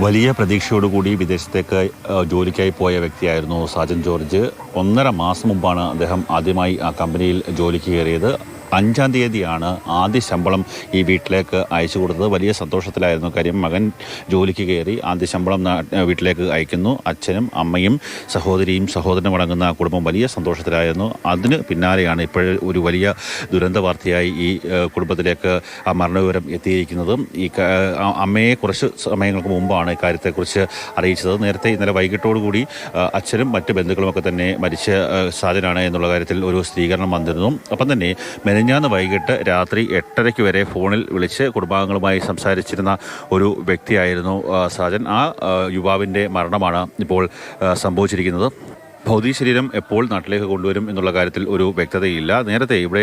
വലിയ പ്രതീക്ഷയോടുകൂടി വിദേശത്തേക്ക് ജോലിക്കായി പോയ വ്യക്തിയായിരുന്നു സാജൻ ജോർജ്. 1.5 മാസം മുമ്പാണ് അദ്ദേഹം ആദ്യമായി ആ കമ്പനിയിൽ ജോലിക്ക് കയറിയത്. 5-ാം തീയതിയാണ് ആദ്യ ശമ്പളം ഈ വീട്ടിലേക്ക് അയച്ചു കൊടുത്തത്. വലിയ സന്തോഷത്തിലായിരുന്നു. കാര്യം മകൻ ജോലിക്ക് കയറി, ആദ്യ ശമ്പളം വീട്ടിലേക്ക് അയക്കുന്നു. അച്ഛനും അമ്മയും സഹോദരിയും സഹോദരനും അടങ്ങുന്ന കുടുംബം വലിയ സന്തോഷത്തിലായിരുന്നു. അതിന് പിന്നാലെയാണ് ഇപ്പോൾ ഒരു വലിയ ദുരന്ത വാർത്തയായി ഈ കുടുംബത്തിലേക്ക് ആ മരണവിവരം എത്തിയിരിക്കുന്നത്. അമ്മയെ കുറച്ച് സമയങ്ങൾക്ക് മുമ്പാണ് ഇക്കാര്യത്തെക്കുറിച്ച് അറിയിച്ചത്. നേരത്തെ ഇന്നലെ വൈകിട്ടോടുകൂടി അച്ഛനും മറ്റ് ബന്ധുക്കളുമൊക്കെ തന്നെ മരിച്ച സാജനാണ് എന്നുള്ള കാര്യത്തിൽ ഒരു സ്ഥിരീകരണം വന്നിരുന്നു. അപ്പം തന്നെ മെനഞ്ഞാന്ന് വൈകിട്ട് രാത്രി 8:30 വരെ ഫോണിൽ വിളിച്ച് കുടുംബാംഗങ്ങളുമായി സംസാരിച്ചിരുന്ന ഒരു വ്യക്തിയായിരുന്നു സാജൻ. ആ യുവാവിൻ്റെ മരണമാണ് ഇപ്പോൾ സംഭവിച്ചിരിക്കുന്നത്. ഭൗതിക ശരീരം എപ്പോൾ നാട്ടിലേക്ക് കൊണ്ടുവരും എന്നുള്ള കാര്യത്തിൽ ഒരു വ്യക്തതയില്ല. നേരത്തെ ഇവിടെ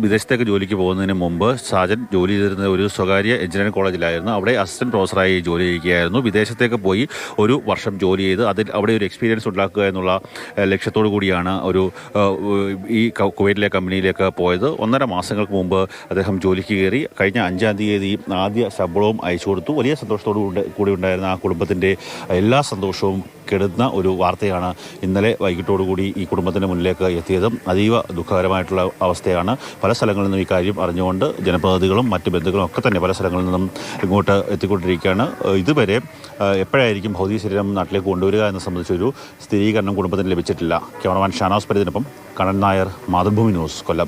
വിദേശത്തേക്ക് ജോലിക്ക് പോകുന്നതിന് മുമ്പ് സാജൻ ജോലി ചെയ്തിരുന്ന ഒരു സ്വകാര്യ എഞ്ചിനീയറിംഗ് കോളേജിലായിരുന്നു. അവിടെ അസിസ്റ്റന്റ് പ്രൊഫസറായി ജോലി ചെയ്യുകയായിരുന്നു. വിദേശത്തേക്ക് പോയി 1 വർഷം ജോലി ചെയ്ത് അവിടെ ഒരു എക്സ്പീരിയൻസ് ഉണ്ടാക്കുക എന്നുള്ള ലക്ഷ്യത്തോടു കൂടിയാണ് ഈ കുവൈറ്റിലെ കമ്പനിയിലേക്ക് പോയത്. 1.5 മാസങ്ങൾക്ക് മുമ്പ് അദ്ദേഹം ജോലിക്ക് കയറി. കഴിഞ്ഞ 5-ാം തീയതി ആദ്യ ശമ്പളവും അയച്ചു കൊടുത്തു. വലിയ സന്തോഷത്തോടു കൂടി ഉണ്ടായിരുന്ന ആ കുടുംബത്തിൻ്റെ എല്ലാ സന്തോഷവും കെടുന്ന ഒരു വാർത്തയാണ് ഇന്നലെ വൈകിട്ടോടുകൂടി ഈ കുടുംബത്തിന് മുന്നിലേക്ക് എത്തിയത്. അതീവ ദുഃഖകരമായിട്ടുള്ള അവസ്ഥയാണ്. പല സ്ഥലങ്ങളിൽ നിന്നും ഈ കാര്യം അറിഞ്ഞുകൊണ്ട് ജനപ്രതിനിധികളും മറ്റ് ബന്ധുക്കളും ഒക്കെ തന്നെ പല സ്ഥലങ്ങളിൽ നിന്നും ഇങ്ങോട്ട് എത്തിക്കൊണ്ടിരിക്കുകയാണ്. ഇതുവരെ എപ്പോഴായിരിക്കും ഭൗതിക ശരീരം നാട്ടിലേക്ക് കൊണ്ടുവരിക എന്ന സംബന്ധിച്ചൊരു സ്ഥിരീകരണം കുടുംബത്തിന് ലഭിച്ചിട്ടില്ല. ക്യാമറമാൻ ഷാനവാസ് പരിദിനൊപ്പം കണ്ണൻ നായർ, മാതൃഭൂമി ന്യൂസ്, കൊല്ലം.